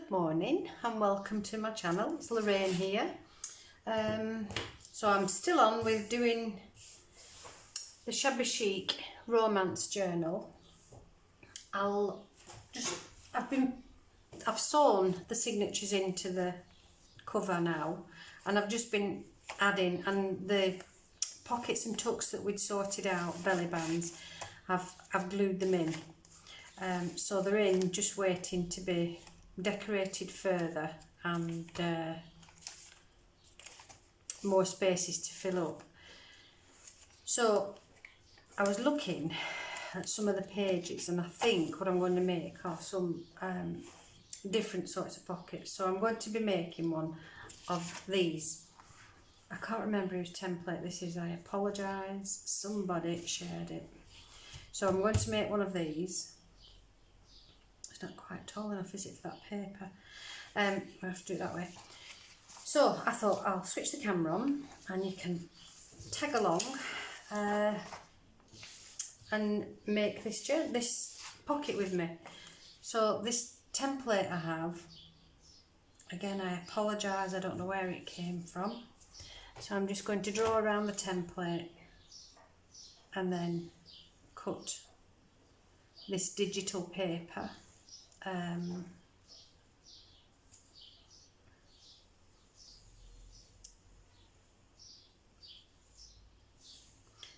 Good morning and welcome to my channel. It's Lorraine here. So I'm still on with doing the Shabby Chic romance journal. I've sewn the signatures into the cover now, and I've just been adding, and the pockets and tucks that we'd sorted out, belly bands, I've glued them in. So they're in, just waiting to be decorated further, and more spaces to fill up. So I was looking at some of the pages, and I think what I'm going to make are some different sorts of pockets. So I'm going to be making one of these. I can't remember whose template this is, I apologise, somebody shared it. So I'm going to make one of these. It's not quite tall enough, is it, for that paper? I have to do it that way. So I thought I'll switch the camera on and you can tag along and make this pocket with me. So this template I have, again I apologise, I don't know where it came from. So I'm just going to draw around the template and then cut this digital paper.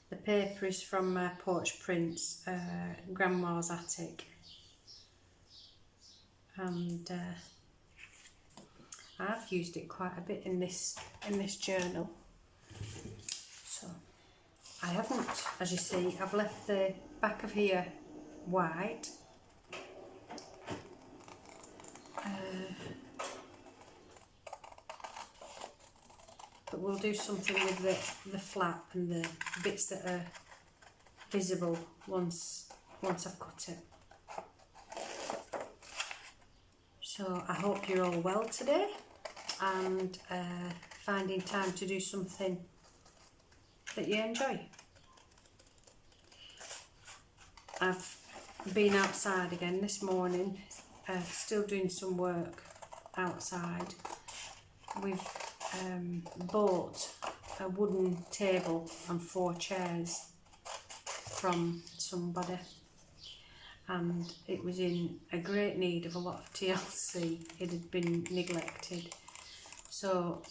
The paper is from my porch prints, Grandma's attic, and I've used it quite a bit in this journal. So I haven't, as you see, I've left the back of here white. But we'll do something with the flap and the bits that are visible once I've cut it. So I hope you're all well today and finding time to do something that you enjoy. I've been outside again this morning, still doing some work outside. We've bought a wooden table and 4 chairs from somebody, and it was in a great need of a lot of TLC. It had been neglected, so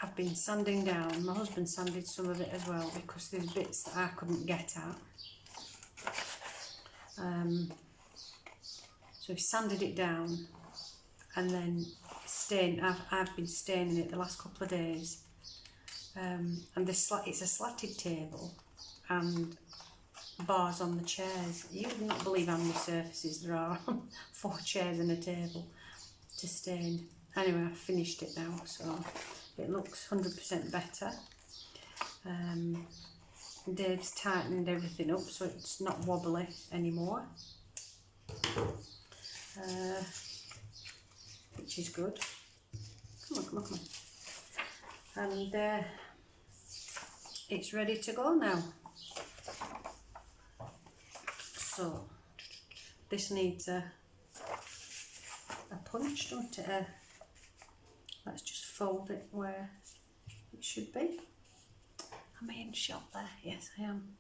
I've been sanding down. My husband sanded some of it as well because there's bits that I couldn't get at. So we've sanded it down and then I've been staining it the last couple of days, and it's a slatted table and bars on the chairs. You would not believe how many surfaces there are on 4 chairs and a table to stain. Anyway, I've finished it now, so it looks 100% better. Dave's tightened everything up so it's not wobbly anymore, which is good. Come on. And it's ready to go now. So this needs a punch, don't it? Let's just fold it where it should be. Am I in shot there? Yes, I am.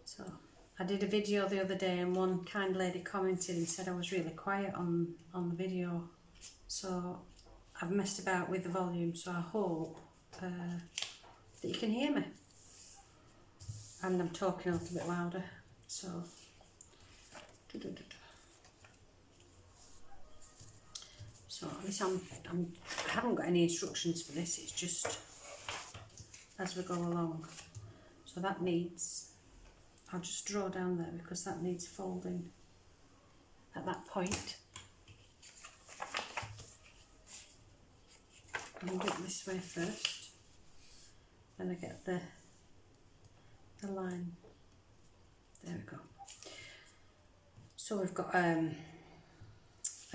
So I did a video the other day and one kind lady commented and said I was really quiet on the video. So I've messed about with the volume, so I hope that you can hear me. And I'm talking a little bit louder. So this I haven't got any instructions for this, it's just as we go along. So that needs, I'll just draw down there because that needs folding at that point. I'll do it this way first, then I get the line. There we go. So we've got a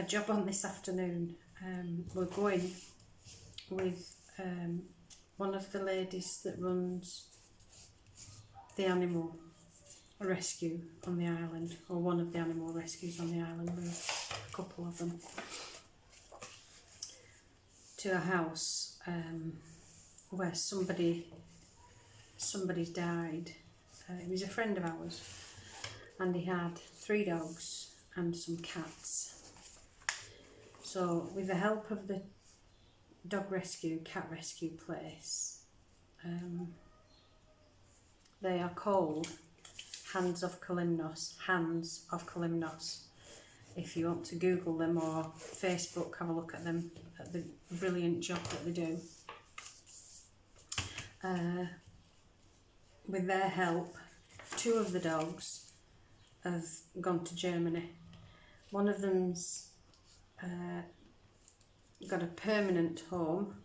job on this afternoon. We're going with one of the ladies that runs the animal rescue on the island, or one of the animal rescues on the island. There's a couple of them. To a house where somebody's died. He was a friend of ours, and he had 3 dogs and some cats. So with the help of the dog rescue, cat rescue place, they are called Hands of Kalymnos. Hands of Kalymnos. If you want to Google them or Facebook, have a look at them, at the brilliant job that they do. With their help, 2 of the dogs have gone to Germany. One of them's got a permanent home,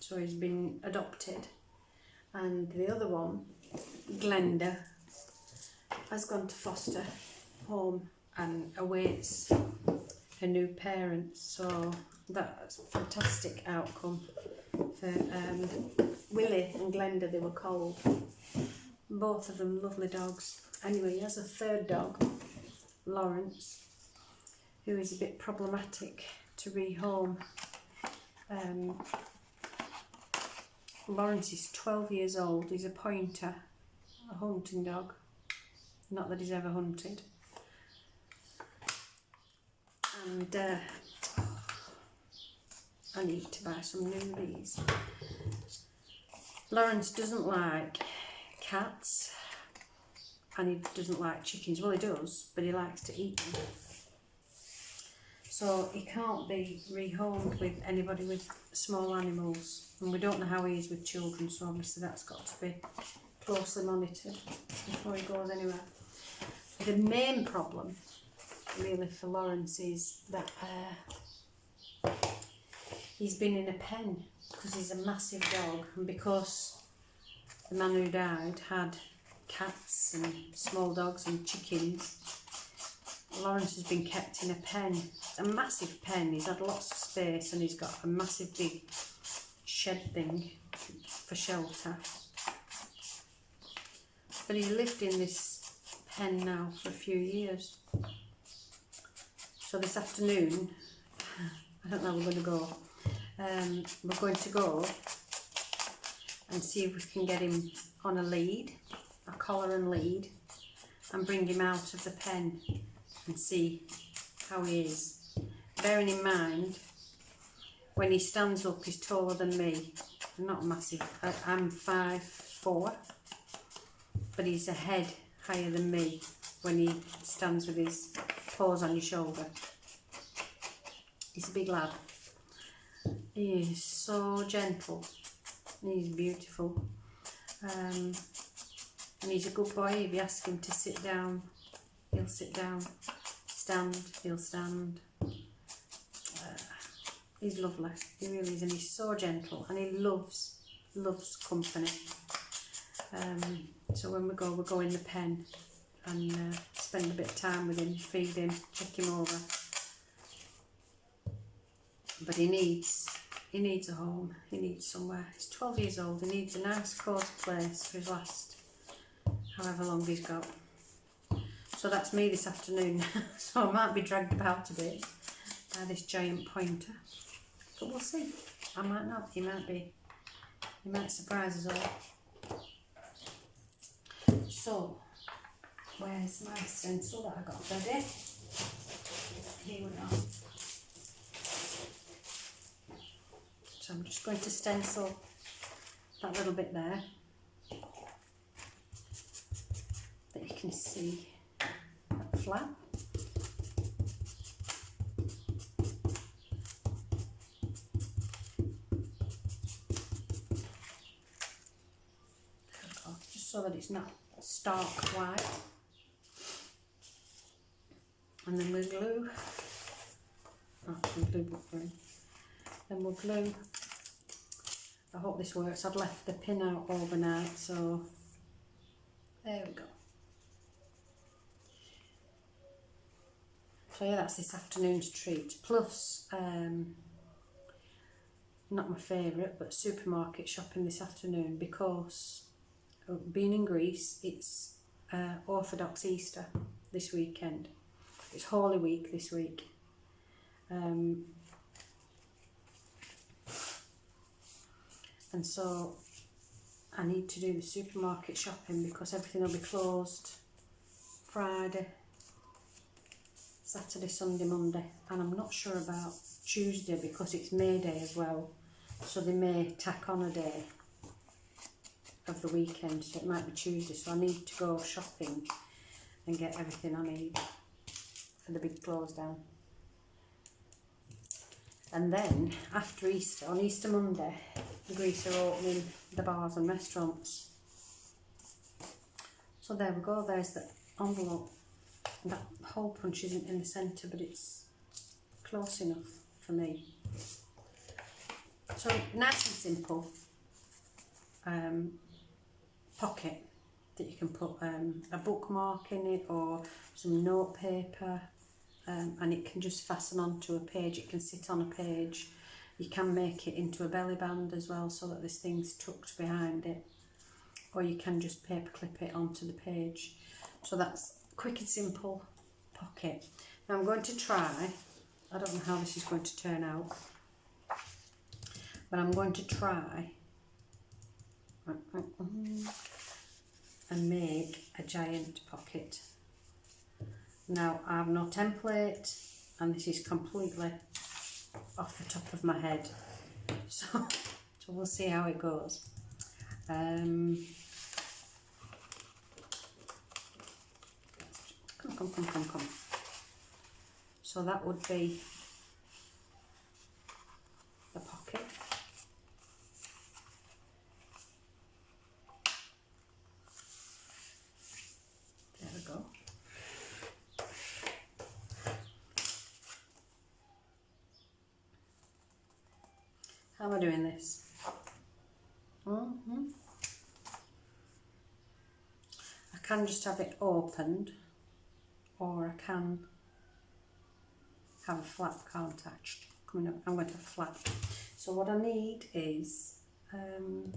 so he's been adopted, and the other one, Glenda, has gone to foster home and awaits her new parents. So that's a fantastic outcome for Willie and Glenda, they were called. Both of them lovely dogs. Anyway, he has a 3rd dog, Lawrence, who is a bit problematic to rehome. Lawrence is 12 years old. He's a pointer, a hunting dog. Not that he's ever hunted. And I need to buy some newbies. Lawrence doesn't like cats, and he doesn't like chickens. Well, he does, but he likes to eat them. So he can't be rehomed with anybody with small animals, and we don't know how he is with children, so obviously that's got to be closely monitored before he goes anywhere. The main problem really for Lawrence is that he's been in a pen because he's a massive dog, and because the man who died had cats and small dogs and chickens, Lawrence has been kept in a pen, a massive pen. He's had lots of space, and he's got a massive big shed thing for shelter. But he's lived in this pen now for a few years. So this afternoon, I don't know how we're going to go. We're going to go and see if we can get him on a lead, a collar and lead, and bring him out of the pen and see how he is. Bearing in mind, when he stands up, he's taller than me. I'm not massive. I'm 5'4", but he's a head higher than me when he stands with his paws on your shoulder. He's a big lad. He is so gentle. He's beautiful. And he's a good boy. If you ask him to sit down, he'll sit down. Stand, he'll stand. He's lovely. He really is, and he's so gentle, and he loves company. So when we go in the pen and spend a bit of time with him, feed him, check him over. But he needs a home. He needs somewhere. He's 12 years old. He needs a nice, cosy place for his last however long he's got. So that's me this afternoon. So I might be dragged about a bit by this giant pointer. But we'll see. I might not. He might surprise us all. So, where's my stencil that I got ready? Here we are. So I'm just going to stencil that little bit there, that you can see that flap. Just so that it's not stark white. And then we'll glue. Then we'll glue. I hope this works. I've left the pin out overnight, so there we go. So yeah, that's this afternoon's treat. Plus, not my favourite, but supermarket shopping this afternoon, because being in Greece, it's Orthodox Easter this weekend. It's Holy Week this week. And so I need to do the supermarket shopping because everything will be closed Friday, Saturday, Sunday, Monday, and I'm not sure about Tuesday because it's May Day as well, so they may tack on a day of the weekend, so it might be Tuesday, so I need to go shopping and get everything I need for the big close down. And then after Easter, on Easter Monday, Greece are opening the bars and restaurants. So there we go, there's the envelope. That hole punch isn't in the centre, but it's close enough for me. So nice and simple pocket that you can put a bookmark in it or some note paper, and it can just fasten onto a page. It can sit on a page. You can make it into a belly band as well, so that this thing's tucked behind it, or you can just paper clip it onto the page. So that's quick and simple pocket. Now I'm going to try, I don't know how this is going to turn out, but I'm going to try and make a giant pocket. Now I have no template and this is completely off the top of my head, so we'll see how it goes. Come. So that would be the pocket. There we go. How am I doing this? I can just have it opened, or I can have a flap, can't attached. Coming up, I'm going to have a flap. So what I need is, I'm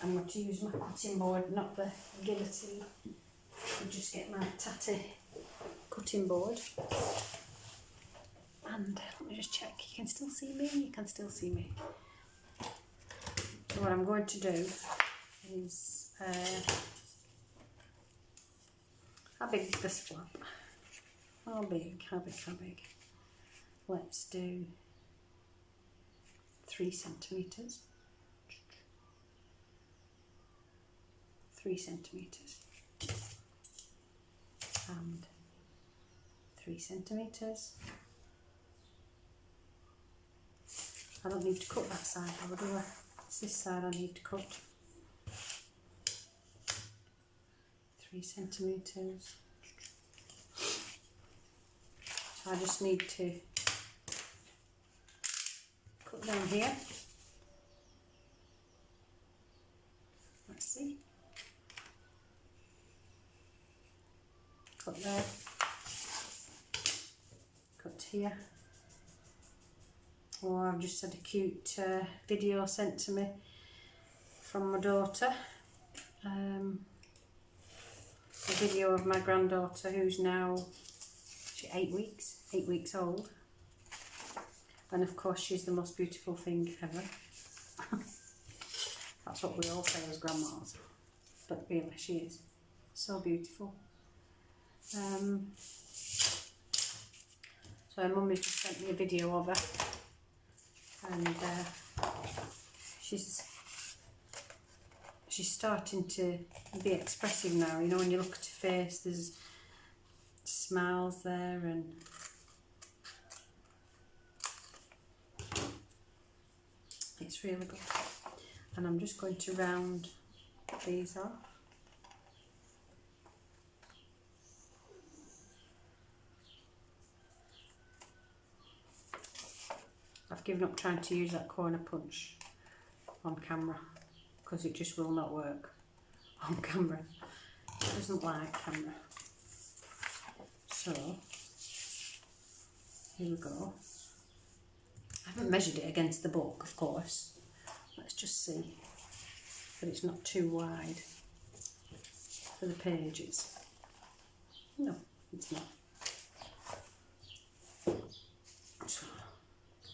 going to use my cutting board, not the guillotine. I'll just get my tatty cutting board. And let me just check, you can still see me? You can still see me. So what I'm going to do is, how big is this flap? How big? Let's do 3 centimetres. 3 centimetres. And 3 centimetres. I don't need to cut that side, though, do I? It's this side I need to cut. 3 centimetres. So I just need to cut down here. Let's see. Cut there. Cut here. Oh, I've just had a cute video sent to me from my daughter. A video of my granddaughter, who's now 8 weeks old, and of course she's the most beautiful thing ever. That's what we all say as grandmas, but really she is so beautiful. So her mummy just sent me a video of her, and she's starting to be expressive now. You know, when you look at her face, there's smiles there, and it's really good. And I'm just going to round these off. I've given up trying to use that corner punch on camera because it just will not work on camera. It doesn't like camera. So here we go. I haven't measured it against the book, of course. Let's just see that it's not too wide for the pages. No, it's not.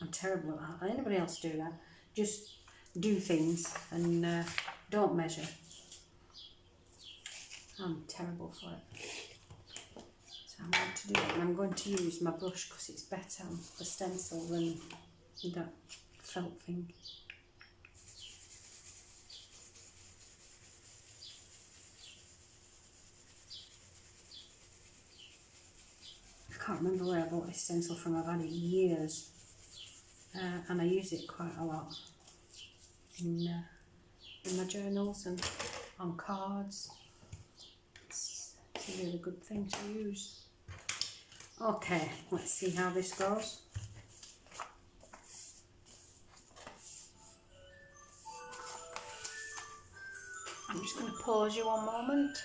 I'm terrible at that. Anybody else do that? Just do things and don't measure. I'm terrible for it. So I'm going to do it, and I'm going to use my brush because it's better on the stencil than that felt thing. I can't remember where I bought this stencil from. I've had it years, and I use it quite a lot in my journals and on cards. It's a really good thing to use. Okay, let's see how this goes. I'm just going to pause you one moment.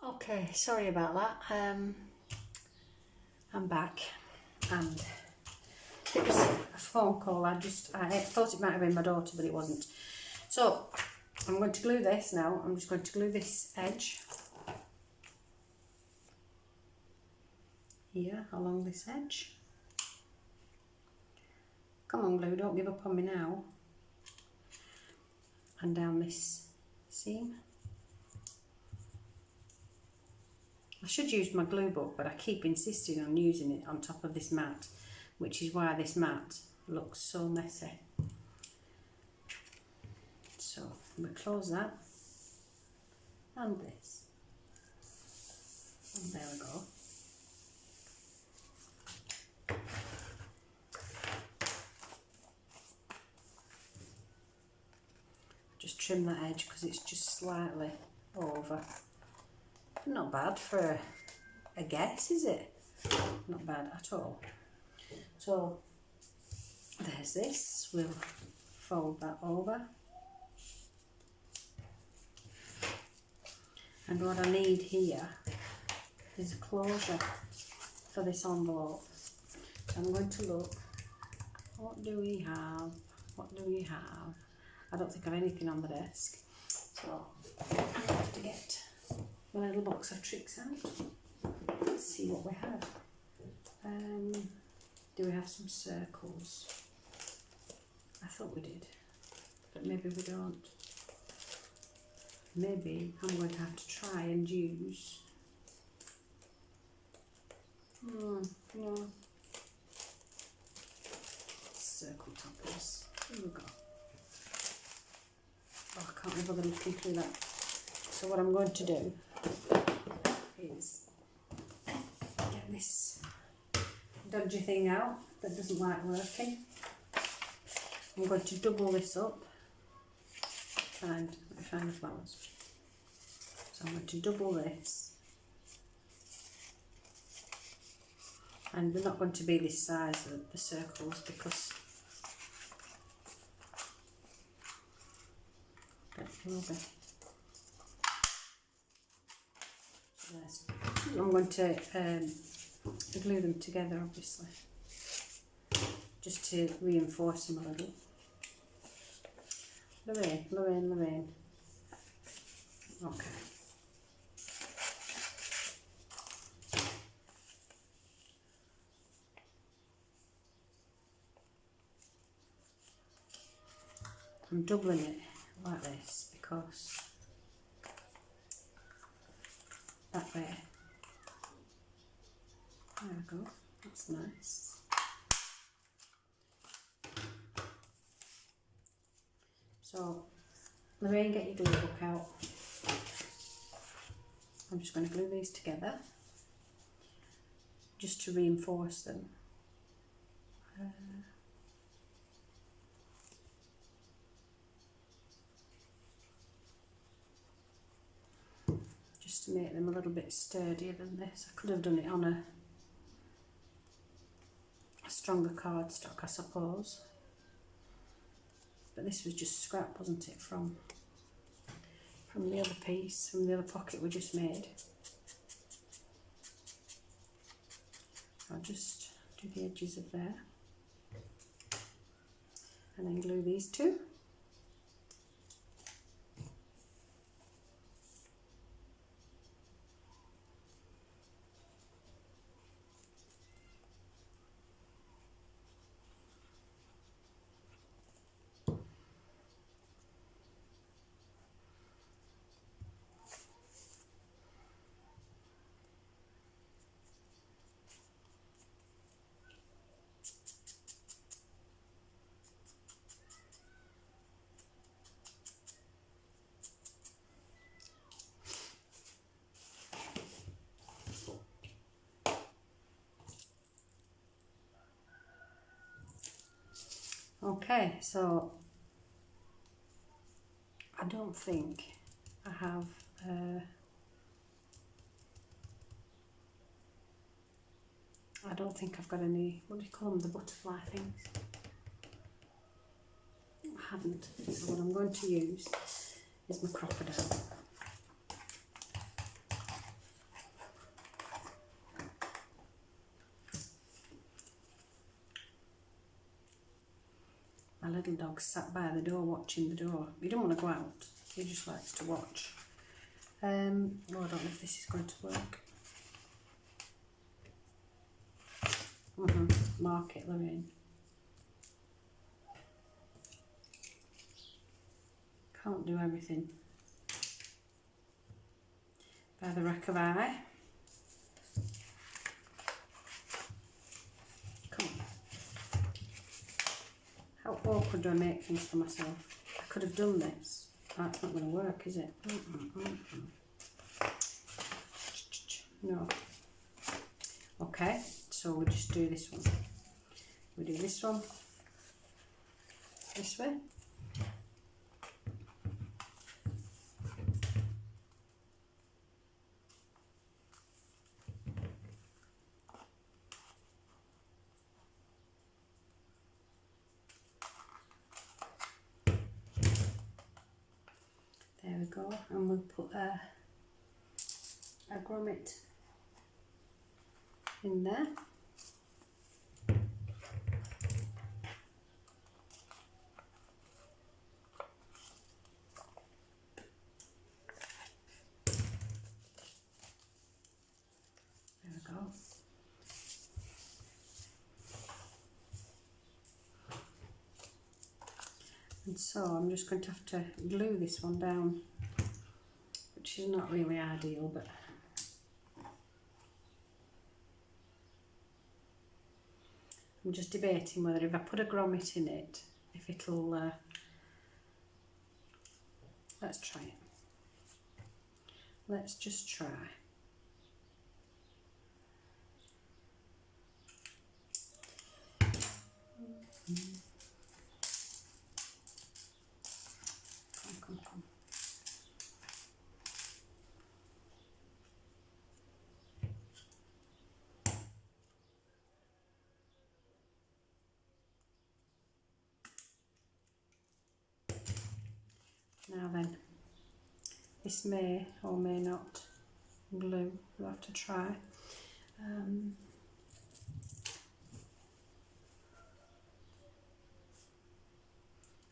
Okay, sorry about that. I'm back, and it was a phone call. I thought it might have been my daughter, but it wasn't. So I'm going to glue this now. I'm just going to glue this edge here along this edge. Come on, glue, don't give up on me now. And down this seam. I should use my glue book, but I keep insisting on using it on top of this mat, which is why this mat looks so messy. So we close that, and this, and there we go. Just trim that edge because it's just slightly over. Not bad for a guess, is it? Not bad at all. So there's this. We'll fold that over. And what I need here is a closure for this envelope. So I'm going to look. What do we have? What do we have? I don't think I have anything on the desk. So I have to get my little box of tricks out. Let's see what we have. Do we have some circles? I thought we did, but maybe we don't. Maybe I'm going to have to try and use. No. Circle toppers. Here we go. Oh, I can't be bothered looking through that. So what I'm going to do is get this dodgy thing out that doesn't like working. I'm going to double this up and let me find the flowers. So I'm going to double this, and they're not going to be this size, the circles, because I'm going to glue them together, obviously, just to reinforce them a little. Lorraine. Okay. I'm doubling it like this because that way. There we go, that's nice. So, Lorraine, get your glue book out. I'm just going to glue these together just to reinforce them. Just to make them a little bit sturdier than this. I could have done it on a stronger cardstock, I suppose. But this was just scrap, wasn't it, from the other piece, from the other pocket we just made. I'll just do the edges of there and then glue these two. Okay, so I don't think I have I don't think I've got any, what do you call them, the butterfly things? I haven't, so what I'm going to use is my crocodile. My little dog sat by the door watching the door. He don't want to go out, he just likes to watch. Oh, I don't know if this is going to work. Mark it, Lorraine. Can't do everything by the rack of eye. Come on. How awkward do I make things for myself? I could have done this. That's not going to work, is it? No. Okay, so we'll just do this one. We do this one this way. There we go, and we'll put a grommet in there. There we go. And so I'm just going to have to glue this one down, which is not really ideal, but I'm just debating whether if I put a grommet in it, if it'll, let's try it. Let's just try. Come. Now then, this may or may not glue, we'll have to try.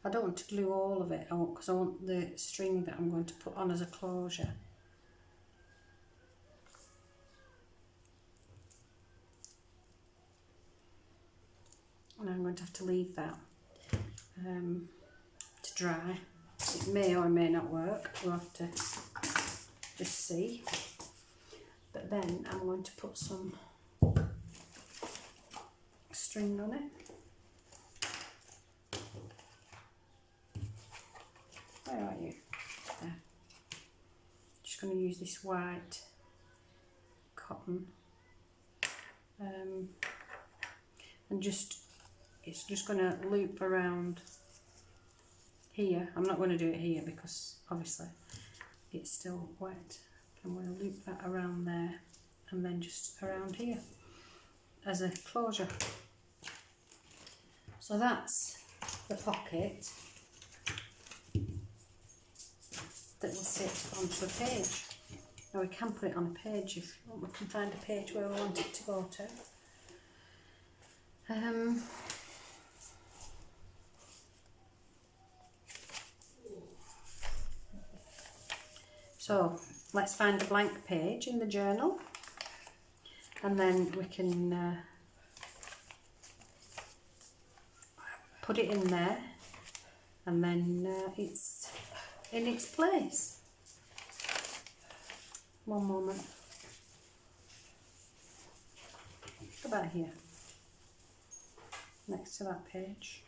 I don't want to glue all of it, because I want the string that I'm going to put on as a closure. And I'm going to have to leave that to dry. It may or may not work, we'll have to just see. But then I'm going to put some string on it. Where are you? There. Just going to use this white cotton and just, it's just going to loop around here. I'm not going to do it here because obviously it's still wet. I'm going to loop that around there and then just around here as a closure. So that's the pocket that will sit onto a page. Now we can put it on a page if we can find a page where we want it to go to. So let's find a blank page in the journal, and then we can put it in there, and then it's in its place. One moment. About here, next to that page.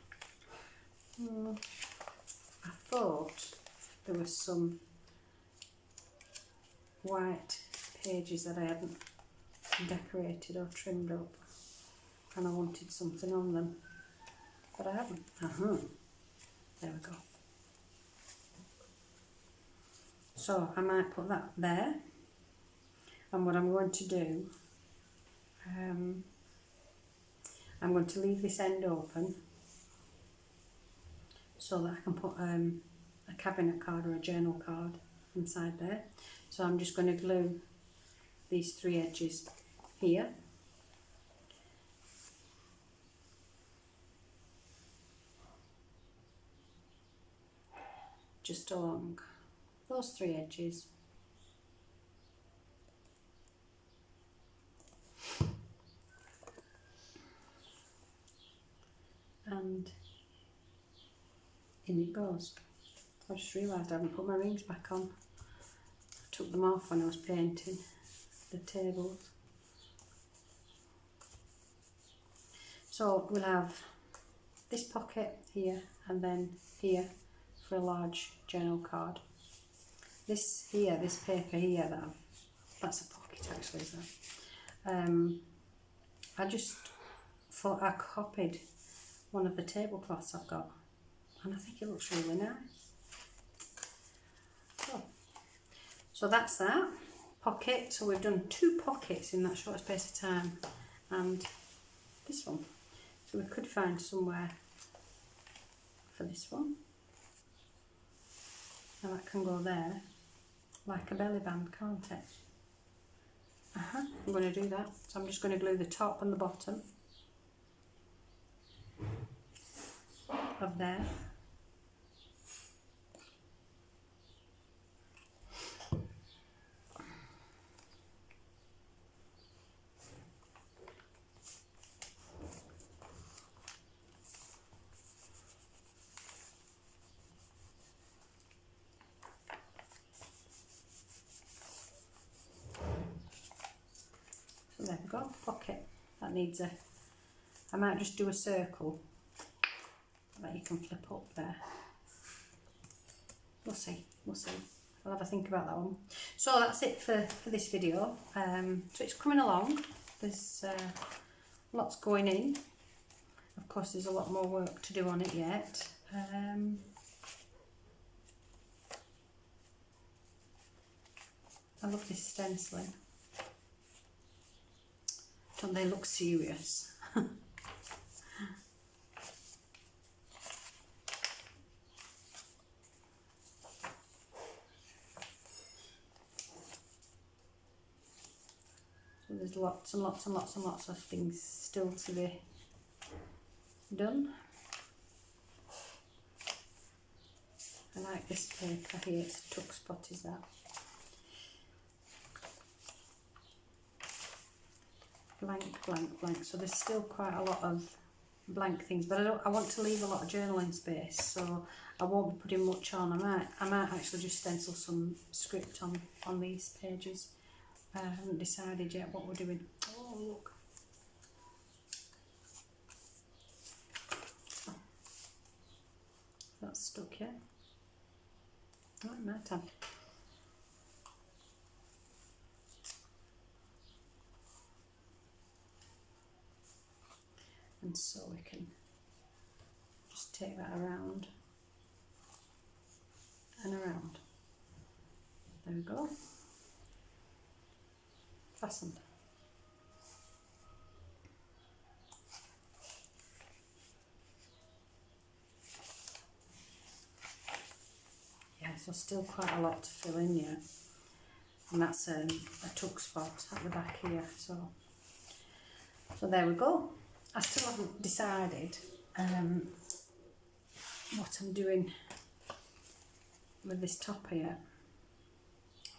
I thought there was some white pages that I hadn't decorated or trimmed up, and I wanted something on them, but I haven't. There we go. So I might put that there, and what I'm going to do, I'm going to leave this end open so that I can put a cabinet card or a journal card inside there. So I'm just going to glue these 3 edges here. Just along those 3 edges. And in it goes. I just realised I haven't put my rings back on. I took them off when I was painting the tables. So we'll have this pocket here, and then here for a large journal card. This here, this paper here, that's a pocket actually, isn't it? I just thought I copied one of the tablecloths I've got, and I think it looks really nice. So that's that pocket. So we've done 2 pockets in that short space of time, and this one. So we could find somewhere for this one. Now that can go there like a belly band, can't it? I'm going to do that. So I'm just going to glue the top and the bottom of there. So there we go, pocket. That needs I might just do a circle that you can flip up there. We'll see. I'll have a think about that one. So that's it for this video. So it's coming along. There's lots going in. Of course, there's a lot more work to do on it yet. I love this stenciling. Don't they look serious? So there's lots and lots and lots and lots of things still to be done. I like this paper here, it's a tuck spot, is that? Blank, blank, blank. So there's still quite a lot of blank things, but I want to leave a lot of journaling space, so I won't be putting much on. I might actually just stencil some script on these pages. I haven't decided yet what we're doing. Oh look. Oh. That's stuck yet? Oh, it might have. And so we can just take that around and around. There we go. Fastened. Yeah, so still quite a lot to fill in yet. And that's a tuck spot at the back here. So there we go. I still haven't decided what I'm doing with this topper yet.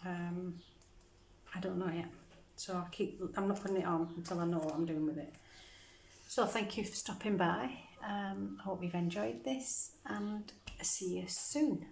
I don't know yet, so I'm not putting it on until I know what I'm doing with it. So thank you for stopping by. I hope you've enjoyed this, and see you soon.